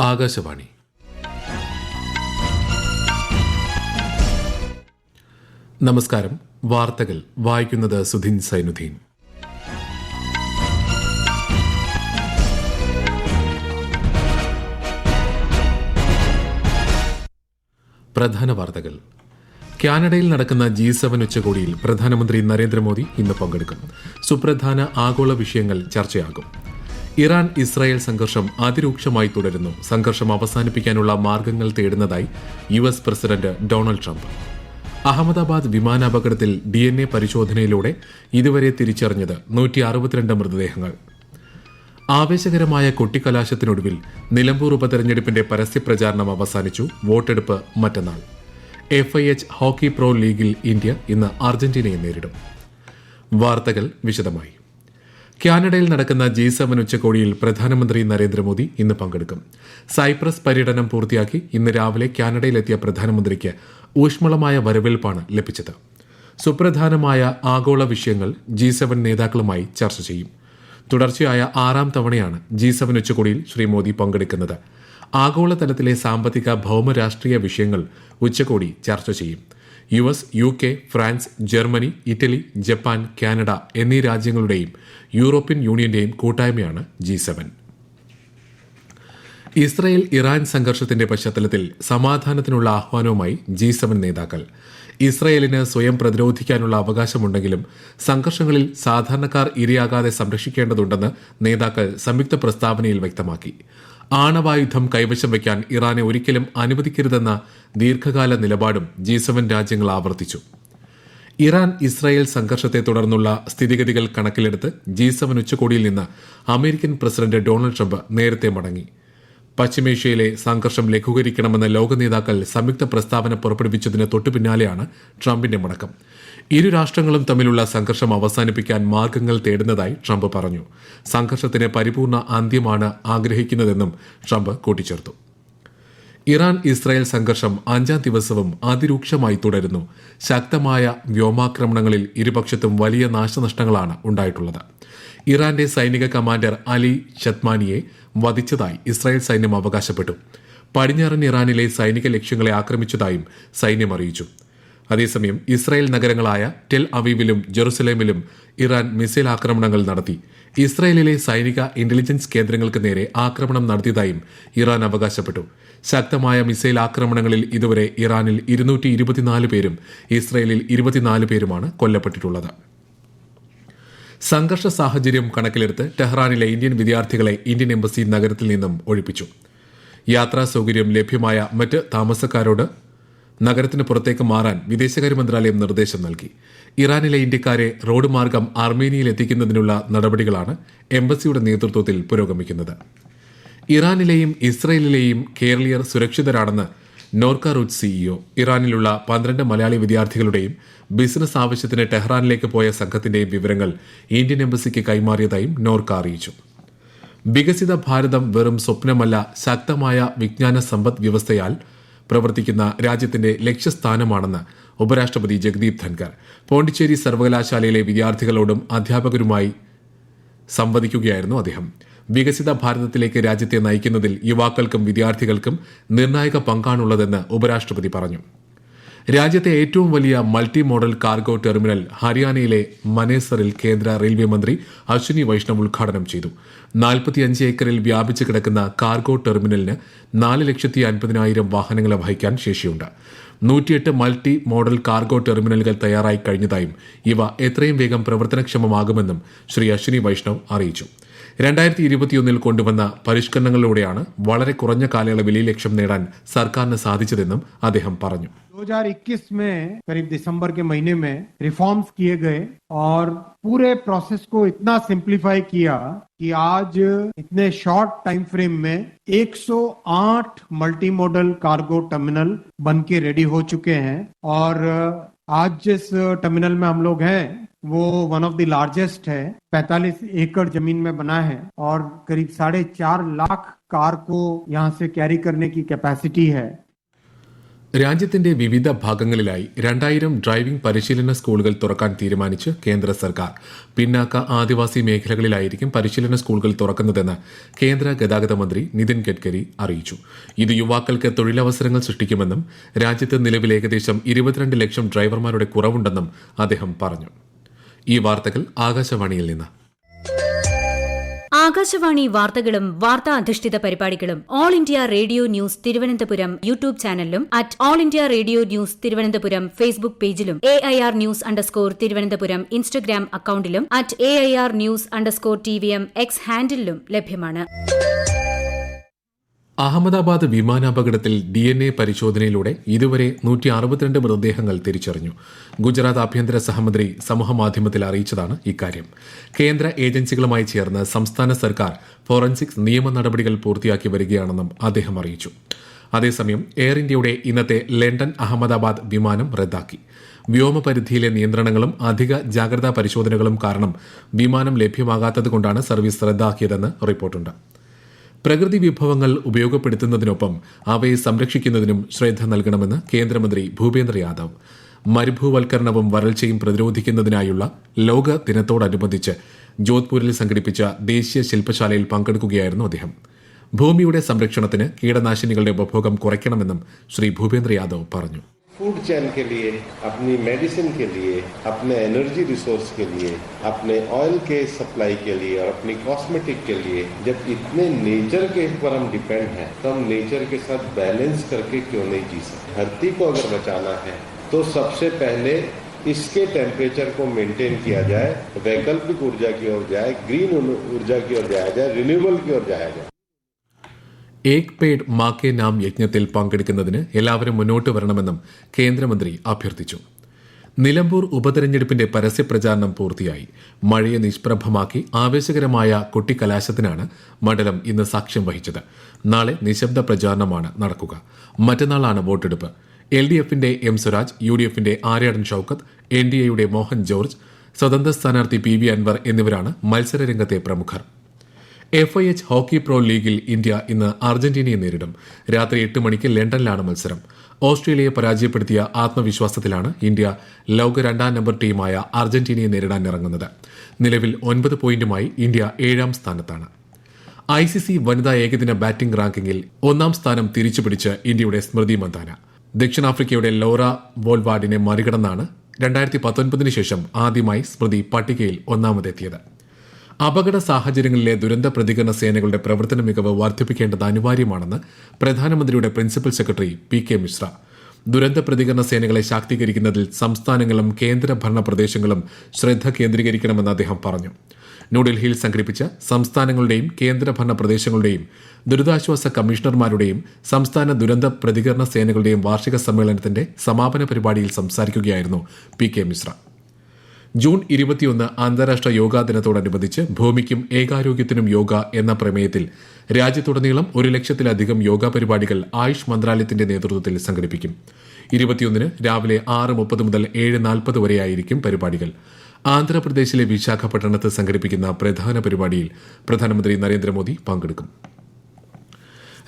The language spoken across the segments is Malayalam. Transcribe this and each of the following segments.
ആകാശവാണി. നമസ്കാരം. വാർത്തകൾ വായിക്കുന്നത് സുധിൻ സൈനുദ്ദീൻ. പ്രധാന വാർത്തകൾ. കാനഡയിൽ നടക്കുന്ന G7 ഉച്ചകോടിയിൽ പ്രധാനമന്ത്രി നരേന്ദ്രമോദി ഇന്ന് പങ്കെടുക്കും. സുപ്രധാന ആഗോള വിഷയങ്ങൾ ചർച്ചയാകും. ഇറാൻ ഇസ്രായേൽ സംഘർഷം അതിരൂക്ഷമായി തുടരുന്നു. സംഘർഷം അവസാനിപ്പിക്കാനുള്ള മാർഗങ്ങൾ തേടുന്നതായി US president Donald Trump. Ahmedabad വിമാനാപകടത്തിൽ DNA പരിശോധനയിലൂടെ ഇതുവരെ തിരിച്ചറിഞ്ഞത് 162 മൃതദേഹങ്ങൾ. ആവേശകരമായ കൊട്ടിക്കലാശത്തിനൊടുവിൽ നിലമ്പൂർ ഉപതെരഞ്ഞെടുപ്പിന്റെ പരസ്യപ്രചാരണം അവസാനിച്ചു. വോട്ടെടുപ്പ് മറ്റന്നാൾ. FIH ഹോക്കി പ്രോ ലീഗിൽ ഇന്ത്യ ഇന്ന് അർജന്റീനയെ നേരിടും. വാർത്തകൾ വിശദമായി. കാനഡയിൽ നടക്കുന്ന G7 ഉച്ചകോടിയിൽ പ്രധാനമന്ത്രി നരേന്ദ്രമോദി ഇന്ന് പങ്കെടുക്കും. സൈപ്രസ് പര്യടനം പൂർത്തിയാക്കി ഇന്ന് രാവിലെ കാനഡയിലെത്തിയ പ്രധാനമന്ത്രിക്ക് ഊഷ്മളമായ വരവേൽപ്പാണ് ലഭിച്ചത്. സുപ്രധാനമായ ആഗോള വിഷയങ്ങൾ G7 നേതാക്കളുമായി ചർച്ച ചെയ്യും. തുടർച്ചയായ 6ാം തവണയാണ് G7 ഉച്ചകോടിയിൽ ശ്രീ മോദി പങ്കെടുക്കുന്നത്. ആഗോളതലത്തിലെ സാമ്പത്തിക ഭൌമരാഷ്ട്രീയ വിഷയങ്ങൾ ഉച്ചകോടി ചർച്ച ചെയ്യും. US, UK, France, Germany, Italy, Japan, Canada എന്നീ രാജ്യങ്ങളുടെയും യൂറോപ്യൻ യൂണിയന്റെയും കൂട്ടായ്മയാണ് G7. ഇസ്രായേൽ ഇറാൻ സംഘർഷത്തിന്റെ പശ്ചാത്തലത്തിൽ സമാധാനത്തിനുള്ള ആഹ്വാനവുമായി G7 നേതാക്കൾ. ഇസ്രായേലിന് സ്വയം പ്രതിരോധിക്കാനുള്ള അവകാശമുണ്ടെങ്കിലും സംഘർഷങ്ങളിൽ സാധാരണക്കാർ ഇരയാകാതെ സംരക്ഷിക്കേണ്ടതുണ്ടെന്ന് നേതാക്കൾ സംയുക്ത പ്രസ്താവനയിൽ വ്യക്തമാക്കി. ആണവായുധം കൈവശം വയ്ക്കാൻ ഇറാനെ ഒരിക്കലും അനുവദിക്കരുതെന്ന ദീർഘകാല നിലപാടും G7 രാജ്യങ്ങൾ ആവർത്തിച്ചു. ഇറാൻ ഇസ്രായേൽ സംഘർഷത്തെ തുടർന്നുള്ള സ്ഥിതിഗതികൾ കണക്കിലെടുത്ത് G7 ഉച്ചകോടിയിൽ നിന്ന് അമേരിക്കൻ പ്രസിഡന്റ് ഡൊണാൾഡ് ട്രംപ് നേരത്തെ മടങ്ങി. പശ്ചിമേഷ്യയിലെ സംഘർഷം ലഘൂകരിക്കണമെന്ന ലോക നേതാക്കൾ സംയുക്ത പ്രസ്താവന പുറപ്പെടുവിച്ചതിന് തൊട്ടുപിന്നാലെയാണ് ട്രംപിന്റെ മടക്കം. ഇരു രാഷ്ട്രങ്ങളും തമ്മിലുള്ള സംഘർഷം അവസാനിപ്പിക്കാൻ മാർഗങ്ങൾ തേടുന്നതായി ട്രംപ് പറഞ്ഞു. സംഘർഷത്തിന് പരിപൂർണ അന്ത്യമാണ് ആഗ്രഹിക്കുന്നതെന്നും ട്രംപ് കൂട്ടിച്ചേർത്തു. ഇറാൻ ഇസ്രായേൽ സംഘർഷം 5ാം ദിവസവും അതിരൂക്ഷമായി തുടരുന്നു. ശക്തമായ വ്യോമാക്രമണങ്ങളിൽ ഇരുപക്ഷത്തും വലിയ നാശനഷ്ടങ്ങളാണ് ഉണ്ടായിട്ടുള്ളത്. ഇറാന്റെ സൈനിക കമാൻഡർ അലി ഷത്മാനിയെ വധിച്ചതായി ഇസ്രായേൽ സൈന്യം അവകാശപ്പെട്ടു. പടിഞ്ഞാറൻ ഇറാനിലെ സൈനിക ലക്ഷ്യങ്ങളെ ആക്രമിച്ചതായും സൈന്യം അറിയിച്ചു. അതേസമയം ഇസ്രായേൽ നഗരങ്ങളായ ടെൽ അവീവിലും ജെറുസലേമിലും ഇറാൻ മിസൈൽ ആക്രമണങ്ങൾ നടത്തി. ഇസ്രായേലിലെ സൈനിക ഇന്റലിജൻസ് കേന്ദ്രങ്ങൾക്ക് നേരെ ആക്രമണം നടത്തിയതായും ഇറാൻ അവകാശപ്പെട്ടു. ശക്തമായ മിസൈൽ ആക്രമണങ്ങളിൽ ഇതുവരെ ഇറാനിൽ 224 പേരും ഇസ്രായേലിൽ 24 പേരുമാണ് കൊല്ലപ്പെട്ടിട്ടുള്ളത്. സംഘർഷ സാഹചര്യം കണക്കിലെടുത്ത് ടെഹ്റാനിലെ ഇന്ത്യൻ വിദ്യാർത്ഥികളെ ഇന്ത്യൻ എംബസി നഗരത്തിൽ നിന്നും ഒഴിപ്പിച്ചു. യാത്രാ സൌകര്യം ലഭ്യമായ മറ്റ് താമസക്കാരോട് നഗരത്തിന് പുറത്തേക്ക് മാറാൻ വിദേശകാര്യ മന്ത്രാലയം നിർദ്ദേശം നൽകി. ഇറാനിലെ ഇന്ത്യക്കാരെ റോഡ് മാർഗം അർമേനിയയിൽ എത്തിക്കുന്നതിനുള്ള നടപടികളാണ് എംബസിയുടെ നേതൃത്വത്തിൽ പുരോഗമിക്കുന്നത്. ഇറാനിലെയും ഇസ്രയേലിലെയും കേരളീയർ സുരക്ഷിതരാണെന്ന് നോർക്ക റൂട്ട് CEO. ഇറാനിലുള്ള 12 മലയാളി വിദ്യാർത്ഥികളുടെയും ബിസിനസ് ആവശ്യത്തിന് ടെഹ്റാനിലേക്ക് പോയ സംഘത്തിന്റെയും വിവരങ്ങൾ ഇന്ത്യൻ എംബസിക്ക് കൈമാറിയതായും നോർക്ക അറിയിച്ചു. വികസിത ഭാരതം വെറും സ്വപ്നമല്ല, ശക്തമായ വിജ്ഞാന സമ്പദ് വ്യവസ്ഥയാൽ പ്രവർത്തിക്കുന്ന രാജ്യത്തിന്റെ ലക്ഷ്യസ്ഥാനമാണെന്ന് ഉപരാഷ്ട്രപതി ജഗദീപ് ധൻകർ. പോണ്ടിച്ചേരി സർവകലാശാലയിലെ വിദ്യാർത്ഥികളോടും അധ്യാപകരുമായി സംവദിക്കുകയായിരുന്നു അദ്ദേഹം. വികസിത ഭാരതത്തിലേക്ക് രാജ്യത്തെ നയിക്കുന്നതിൽ യുവാക്കൾക്കും വിദ്യാർത്ഥികൾക്കും നിർണായക പങ്കാണുള്ളതെന്ന് ഉപരാഷ്ട്രപതി പറഞ്ഞു. രാജ്യത്തെ ഏറ്റവും വലിയ മൾട്ടി മോഡൽ കാർഗോ ടെർമിനൽ ഹരിയാനയിലെ മനേസറിൽ കേന്ദ്ര റെയിൽവേ മന്ത്രി അശ്വിനി വൈഷ്ണവ് ഉദ്ഘാടനം ചെയ്തു. 45 ഏക്കറിൽ വ്യാപിച്ചു കിടക്കുന്ന കാർഗോ ടെർമിനലിന് 4,50,000 വാഹനങ്ങളെ വഹിക്കാൻ ശേഷിയുണ്ട്. 108 മൾട്ടി മോഡൽ കാർഗോ ടെർമിനലുകൾ തയ്യാറായി കഴിഞ്ഞതായും ഇവ എത്രയും വേഗം പ്രവർത്തനക്ഷമമാകുമെന്നും ശ്രീ അശ്വിനി വൈഷ്ണവ് അറിയിച്ചു. 2021 കൊണ്ടുവന്ന പരിഷ്കരണങ്ങളിലൂടെയാണ് വളരെ കുറഞ്ഞ കാലയളവിൽ ഈ ലക്ഷ്യം നേടാൻ സർക്കാരിന് സാധിച്ചതെന്നും അദ്ദേഹം പറഞ്ഞു. 2021 में करीब दिसंबर के महीने में रिफॉर्म्स किए गए और पूरे प्रोसेस को इतना सिंप्लीफाई किया कि आज इतने शॉर्ट टाइम फ्रेम में 108 मल्टी मॉडल कार्गो टर्मिनल बन के रेडी हो चुके हैं. और आज जिस टर्मिनल में हम लोग हैं वो वन ऑफ द लार्जेस्ट है. 45 एकड़ जमीन में बना है और करीब 4.5 लाख कार को यहाँ से कैरी करने की कैपेसिटी है. രാജ്യത്തിന്റെ വിവിധ ഭാഗങ്ങളിലായി 2000 ഡ്രൈവിംഗ് പരിശീലന സ്കൂളുകൾ തുറക്കാൻ തീരുമാനിച്ച് കേന്ദ്ര സർക്കാർ. പിന്നാക്ക ആദിവാസി മേഖലകളിലായിരിക്കും പരിശീലന സ്കൂളുകൾ തുറക്കുന്നതെന്ന് കേന്ദ്ര ഗതാഗത മന്ത്രി നിതിൻ ഗഡ്കരി അറിയിച്ചു. ഇത് യുവാക്കൾക്ക് തൊഴിലവസരങ്ങൾ സൃഷ്ടിക്കുമെന്നും രാജ്യത്ത് നിലവിൽ ഏകദേശം 22 ലക്ഷം ഡ്രൈവർമാരുടെ കുറവുണ്ടെന്നും അദ്ദേഹം പറഞ്ഞു. ഈ വാർത്തകൾ ആകാശവാണിയിൽ നിന്ന്. ആകാശവാണി വാർത്തകളും വാർത്താ അധിഷ്ഠിത പരിപാടികളും all India radio news Thiruvananthapuram YouTube ചാനലിലും @all India radio news Thiruvananthapuram Facebook പേജിലും AIR ന്യൂസ് _തിരുവനന്തപുരം ഇൻസ്റ്റഗ്രാം അക്കൌണ്ടിലും @AIR ന്യൂസ് _TVM X ഹാൻഡിലും ലഭ്യമാണ്. അഹമ്മദാബാദ് വിമാനാപകടത്തിൽ DNA പരിശോധനയിലൂടെ ഇതുവരെ 162 മൃതദേഹങ്ങൾ തിരിച്ചറിഞ്ഞു. ഗുജറാത്ത് ആഭ്യന്തര സഹമന്ത്രി സമൂഹമാധ്യമത്തിൽ അറിയിച്ചതാണ് ഇക്കാര്യം. കേന്ദ്ര ഏജൻസികളുമായി ചേർന്ന് സംസ്ഥാന സർക്കാർ ഫോറൻസിക്സ് നിയമ നടപടികൾ പൂർത്തിയാക്കി വരികയാണെന്നും അദ്ദേഹം അറിയിച്ചു. അതേസമയം എയർ ഇന്ത്യയുടെ ഇന്നത്തെ ലണ്ടൻ അഹമ്മദാബാദ് വിമാനം റദ്ദാക്കി. വ്യോമപരിധിയിലെ നിയന്ത്രണങ്ങളും അധിക ജാഗ്രതാ പരിശോധനകളും കാരണം വിമാനം ലഭ്യമാകാത്തതുകൊണ്ടാണ് സർവീസ് റദ്ദാക്കിയതെന്ന് റിപ്പോർട്ടുണ്ട്. പ്രകൃതി വിഭവങ്ങൾ ഉപയോഗപ്പെടുത്തുന്നതിനൊപ്പം അവയെ സംരക്ഷിക്കുന്നതിനും ശ്രദ്ധ നൽകണമെന്ന് കേന്ദ്രമന്ത്രി ഭൂപേന്ദ്ര യാദവ്. മരുഭൂവൽക്കരണവും വരൾച്ചയും പ്രതിരോധിക്കുന്നതിനായുള്ള ലോക ദിനത്തോടനുബന്ധിച്ച് ജോധ്പൂരിൽ സംഘടിപ്പിച്ച ദേശീയ ശില്പശാലയിൽ പങ്കെടുക്കുകയായിരുന്നു അദ്ദേഹം. ഭൂമിയുടെ സംരക്ഷണത്തിന് കീടനാശിനികളുടെ ഉപഭോഗം കുറയ്ക്കണമെന്നും ശ്രീ ഭൂപേന്ദ്ര യാദവ് പറഞ്ഞു. फूड चेन के लिए, अपनी मेडिसिन के लिए, अपने एनर्जी रिसोर्स के लिए, अपने ऑयल के सप्लाई के लिए और अपनी कॉस्मेटिक के लिए जब इतने नेचर के ऊपर हम डिपेंड हैं तो हम नेचर के साथ बैलेंस करके क्यों नहीं जी सकते. धरती को अगर बचाना है तो सबसे पहले इसके टेम्परेचर को मेंटेन किया जाए, वैकल्पिक ऊर्जा की ओर जाए, ग्रीन ऊर्जा की ओर जाया जाए, रिन्यूएबल की ओर जाया जाए. ഏക് പേഡ് മാ കെ നാം യജ്ഞത്തിൽ പങ്കെടുക്കുന്നതിന് എല്ലാവരും മുന്നോട്ട് വരണമെന്നും കേന്ദ്രമന്ത്രി അഭ്യർത്ഥിച്ചു. നിലമ്പൂർ ഉപതെരഞ്ഞെടുപ്പിന്റെ പരസ്യപ്രചാരണം പൂർത്തിയായി. മഴയെ നിഷ്പ്രഭമാക്കി ആവേശകരമായ കൊട്ടിക്കലാശത്തിനാണ് മണ്ഡലം ഇന്ന് സാക്ഷ്യം വഹിച്ചത്. നാളെ നിശബ്ദ പ്രചാരണമാണ് നടക്കുക. മറ്റന്നാളാണ് വോട്ടെടുപ്പ്. LDFന്റെ എം സ്വരാജ്, UDFന്റെ ആര്യാടൻ ഷൌക്കത്ത്, NDAയുടെ മോഹൻ ജോർജ്, സ്വതന്ത്ര സ്ഥാനാർത്ഥി PV അൻവർ എന്നിവരാണ് മത്സരരംഗത്തെ പ്രമുഖർ. FIH ഹോക്കി പ്രോ ലീഗിൽ ഇന്ത്യ ഇന്ന് അർജന്റീനയെ നേരിടും. രാത്രി 8 മണിക്ക് ലണ്ടനിലാണ് മത്സരം. ഓസ്ട്രേലിയയെ പരാജയപ്പെടുത്തിയ ആത്മവിശ്വാസത്തിലാണ് ഇന്ത്യ ലോക 2ാം നമ്പർ ടീമായ അർജന്റീനയെ നേരിടാനിറങ്ങുന്നത്. നിലവിൽ 9 പോയിന്റുമായി ഇന്ത്യ 7ാം സ്ഥാനത്താണ്. ICC വനിതാ ഏകദിന ബാറ്റിംഗ് റാങ്കിങ്ങിൽ 1ാം സ്ഥാനം തിരിച്ചുപിടിച്ച് ഇന്ത്യയുടെ സ്മൃതി മന്ദാന. ദക്ഷിണാഫ്രിക്കയുടെ ലോറ വോൾവാർഡിനെ മറികടന്നാണ് 2019 ശേഷം ആദ്യമായി സ്മൃതി പട്ടികയിൽ ഒന്നാമതെത്തിയത്. അപകട സാഹചര്യങ്ങളിലെ ദുരന്ത പ്രതികരണ സേനകളുടെ പ്രവർത്തന മികവ് വർദ്ധിപ്പിക്കേണ്ടത് അനിവാര്യമാണെന്ന് പ്രധാനമന്ത്രിയുടെ പ്രിൻസിപ്പൽ സെക്രട്ടറി PK മിശ്ര. ദുരന്ത പ്രതികരണ സേനകളെ ശാക്തീകരിക്കുന്നതിൽ സംസ്ഥാനങ്ങളും കേന്ദ്രഭരണ പ്രദേശങ്ങളും ശ്രദ്ധ കേന്ദ്രീകരിക്കണമെന്ന് അദ്ദേഹം പറഞ്ഞു. ന്യൂഡൽഹിയിൽ സംഘടിപ്പിച്ച സംസ്ഥാനങ്ങളുടെയും കേന്ദ്രഭരണ പ്രദേശങ്ങളുടെയും ദുരിതാശ്വാസ കമ്മീഷണർമാരുടെയും സംസ്ഥാന ദുരന്ത പ്രതികരണ സേനകളുടെയും വാർഷിക സമ്മേളനത്തിന്റെ സമാപന പരിപാടിയിൽ സംസാരിക്കുകയായിരുന്നു PK മിശ്ര. ജൂൺ 21 അന്താരാഷ്ട്ര യോഗാ ദിനത്തോടനുബന്ധിച്ച് ഭൂമിക്കും ഏകാരോഗ്യത്തിനും യോഗ എന്ന പ്രമേയത്തിൽ രാജ്യത്തുടനീളം 1 ലക്ഷത്തിലധികം യോഗാ പരിപാടികൾ ആയുഷ് മന്ത്രാലയത്തിന്റെ നേതൃത്വത്തിൽ സംഘടിപ്പിക്കും. 21 രാവിലെ 6:30 മുതൽ 7:40 വരെയായിരിക്കും പരിപാടികൾ. ആന്ധ്രാപ്രദേശിലെ വിശാഖപട്ടണത്ത് സംഘടിപ്പിക്കുന്ന പ്രധാന പരിപാടിയിൽ പ്രധാനമന്ത്രി നരേന്ദ്രമോദി പങ്കെടുക്കും.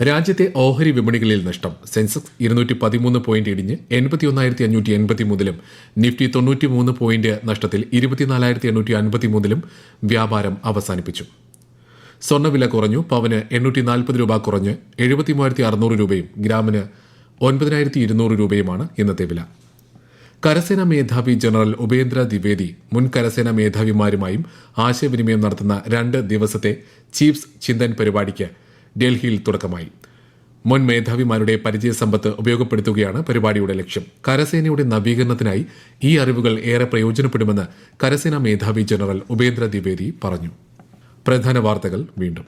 രാജ്യത്തെ ഓഹരി വിപണികളിൽ നഷ്ടം. സെൻസെക്സ് 213 പോയിന്റ് ഇടിഞ്ഞ് 81,583-ലും നിഫ്റ്റി 93 പോയിന്റ് നഷ്ടത്തിൽ 24,853-ലും വ്യാപാരം അവസാനിപ്പിച്ചു. സ്വർണ്ണവില കുറഞ്ഞു. പവന് 840 രൂപ കുറഞ്ഞ് 73,600 രൂപയും ഗ്രാമിന് 9,200 രൂപയുമാണ് ഇന്നത്തെ വില. കരസേനാ മേധാവി ജനറൽ ഉപേന്ദ്ര ദ്വിവേദി മുൻ കരസേനാ മേധാവിമാരുമായും ആശയവിനിമയം നടത്തുന്ന 2 ദിവസത്തെ ചീഫ്സ് ചിന്തൻ പരിപാടിക്ക് ഡൽഹിയിൽ തുടക്കമായി. മുൻ മേധാവിമാരുടെ പരിചയസമ്പത്ത് ഉപയോഗപ്പെടുത്തുകയാണ് പരിപാടിയുടെ ലക്ഷ്യം. കരസേനയുടെ നവീകരണത്തിനായി ഈ അറിവുകൾ ഏറെ പ്രയോജനപ്പെടുമെന്ന് കരസേനാ മേധാവി ജനറൽ ഉപേന്ദ്ര ദ്വിവേദി പറഞ്ഞു. പ്രധാന വാർത്തകൾ വീണ്ടും.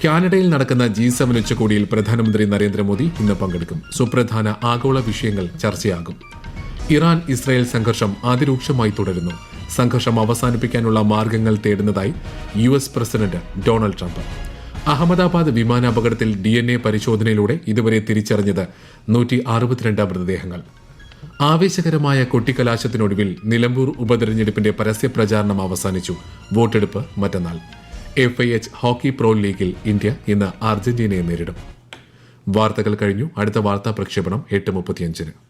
കാനഡയിൽ നടക്കുന്ന G7 ഉച്ചകോടിയിൽ പ്രധാനമന്ത്രി നരേന്ദ്രമോദി ഇന്ന് പങ്കെടുക്കും. സുപ്രധാന ആഗോള വിഷയങ്ങൾ ചർച്ചയാകും. ഇറാൻ ഇസ്രായേൽ സംഘർഷം അതിരൂക്ഷമായി തുടരുന്നു. സംഘർഷം അവസാനിപ്പിക്കാനുള്ള മാർഗങ്ങൾ തേടുന്നതായി US president Donald Trump. Ahmedabad വിമാനാപകടത്തിൽ DNA പരിശോധനയിലൂടെ ഇതുവരെ തിരിച്ചറിഞ്ഞത് 162 മൃതദേഹങ്ങൾ. ആവേശകരമായ കൊട്ടിക്കലാശത്തിനൊടുവിൽ നിലമ്പൂർ ഉപതെരഞ്ഞെടുപ്പിന്റെ പരസ്യപ്രചാരണം അവസാനിച്ചു. വോട്ടെടുപ്പ് മറ്റന്നാൾ. FIH ഹോക്കി പ്രോ ലീഗിൽ ഇന്ത്യ ഇന്ന് അർജന്റീനയെ നേരിടും. വാർത്തകൾ കഴിഞ്ഞു. അടുത്ത വാർത്താ പ്രക്ഷേപണം 8:35.